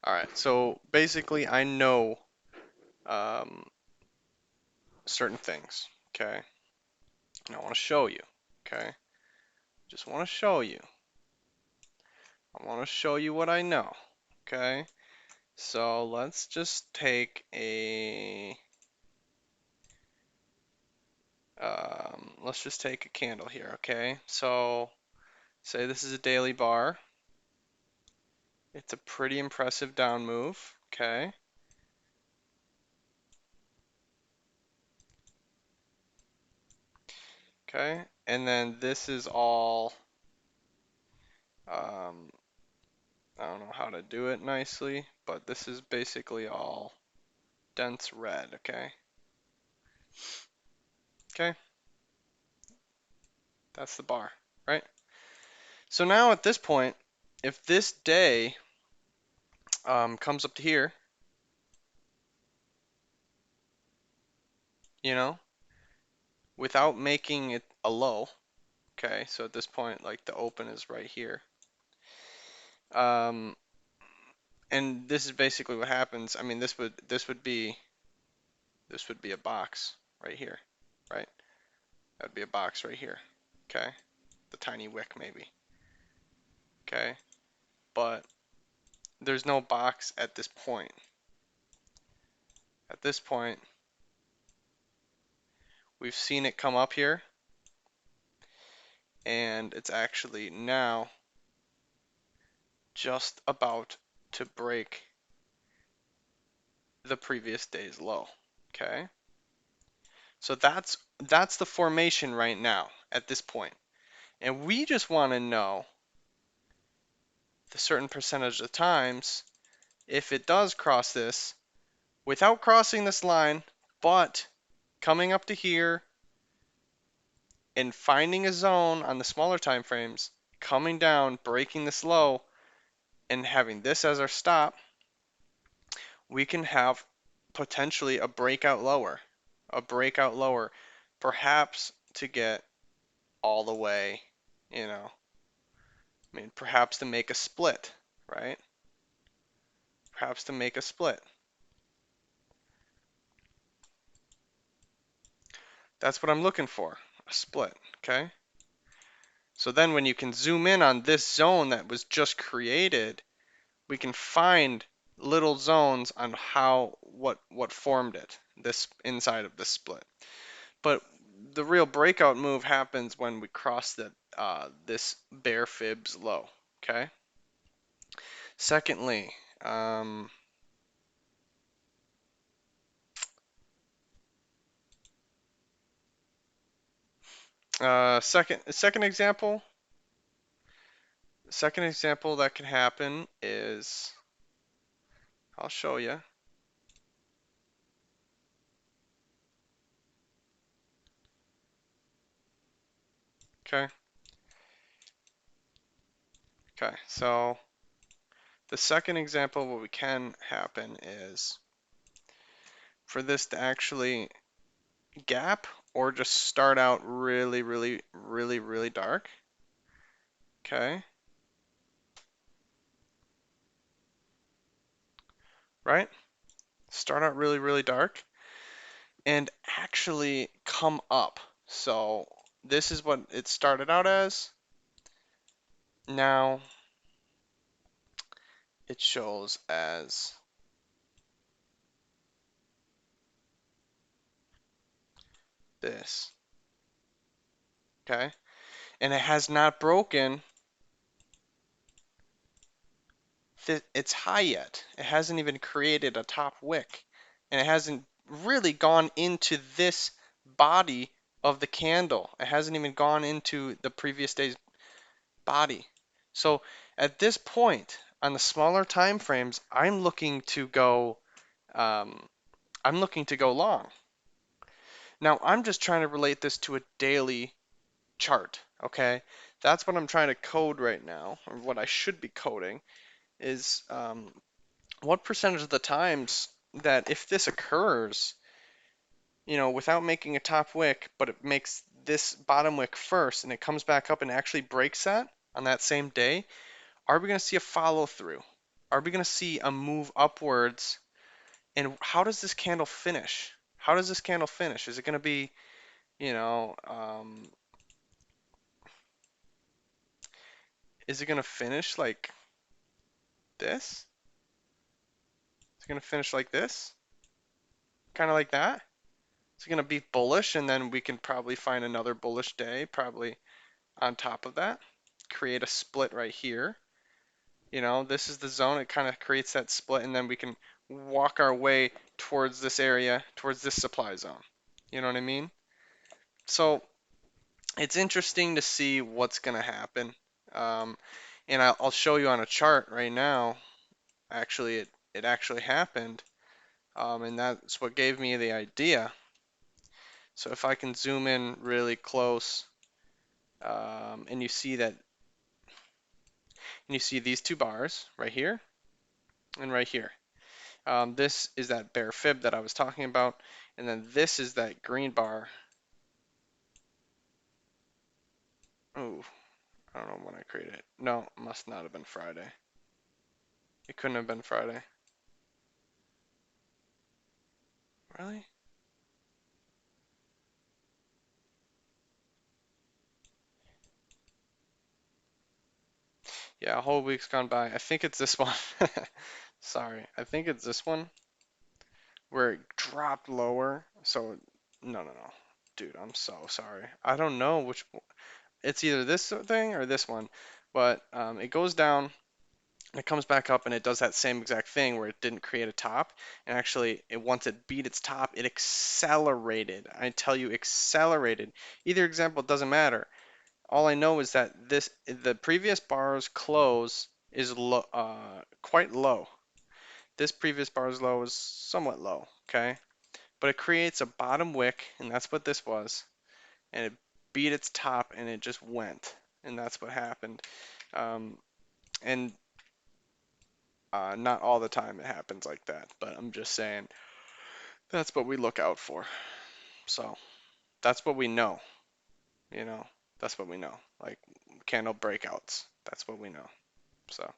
All right, so basically I know um, certain things, okay? And I want to show you, okay? Just want to show you. I want to show you what I know, okay? So let's just take a candle here, okay? So say this is a daily bar. It's a pretty impressive down move, okay? Okay, and then this is all, um, I don't know how to do it nicely, but this is basically all dense red, okay? Okay, that's the bar, right? So now at this point, if this day comes up to here, you know, without making it a low, okay? So at this point, like the open is right here. Um, and this is basically what happens. I mean, this would be a box right here, right? That would be a box right here, okay? The tiny wick maybe, okay? But there's no box at this point. At this point, we've seen it come up here, and it's actually now just about to break the previous day's low, okay? So that's the formation right now at this point. And we just want to know the certain percentage of times if it does cross this without crossing this line, but coming up to here and finding a zone on the smaller time frames, coming down, breaking this low, and having this as our stop, we can have potentially a breakout lower, perhaps to get all the way, you know, I mean, perhaps to make a split, right? Perhaps to make a split. That's what I'm looking for, a split, okay? So then when you can zoom in on this zone that was just created, we can find little zones on what formed it, this inside of this split. But the real breakout move happens when we cross this bear fibs low, okay? Secondly, second example that can happen is, I'll show you. Okay. Okay. So the second example, what we can happen is for this to actually gap or just start out really, really, really, really dark. Okay. Right? Start out really, really dark and actually come up. So this is what it started out as. Now it shows as this. Okay. And it has not broken its high yet. It hasn't even created a top wick. And it hasn't really gone into this body of the candle. It hasn't even gone into the previous day's body. So at this point, on the smaller time frames, um, I'm looking to go long. Now I'm just trying to relate this to a daily chart, okay? That's what I'm trying to code right now, or what I should be coding, is what percentage of the times that if this occurs, you know, without making a top wick, but it makes this bottom wick first and it comes back up and actually breaks that on that same day, are we going to see a follow through? Are we going to see a move upwards? And how does this candle finish? How does this candle finish? Is it going to be, you know, is it going to finish like this? Is it going to finish like this? Kind of like that? Is it going to be bullish and then we can probably find another bullish day, probably on top of that? Create a split right here. You know, this is the zone. It kind of creates that split and then we can walk our way towards this area, towards this supply zone. You know what I mean? So it's interesting to see what's going to happen. Um, and I'll show you on a chart right now. Actually, it actually happened. And that's what gave me the idea. So if I can zoom in really close, and you see that, and you see these two bars right here and right here. This is that bear fib that I was talking about, and then this is that green bar. Oh, I don't know when I created it. No, it must not have been Friday. It couldn't have been Friday. Really? Yeah, a whole week's gone by. I think it's this one. Sorry, I think it's this one where it dropped lower. So, no. Dude, I'm so sorry. I don't know which. It's either this thing or this one, but it goes down. It comes back up and it does that same exact thing where it didn't create a top. And actually, once it beat its top, it accelerated. I tell you, accelerated. Either example doesn't matter. All I know is that the previous bar's close is quite low. This previous bar's low is somewhat low, okay? But it creates a bottom wick, and that's what this was. And it beat its top, and it just went, and that's what happened. And not all the time it happens like that, but I'm just saying that's what we look out for. So that's what we know, you know. That's what we know. Like candle breakouts. That's what we know. So.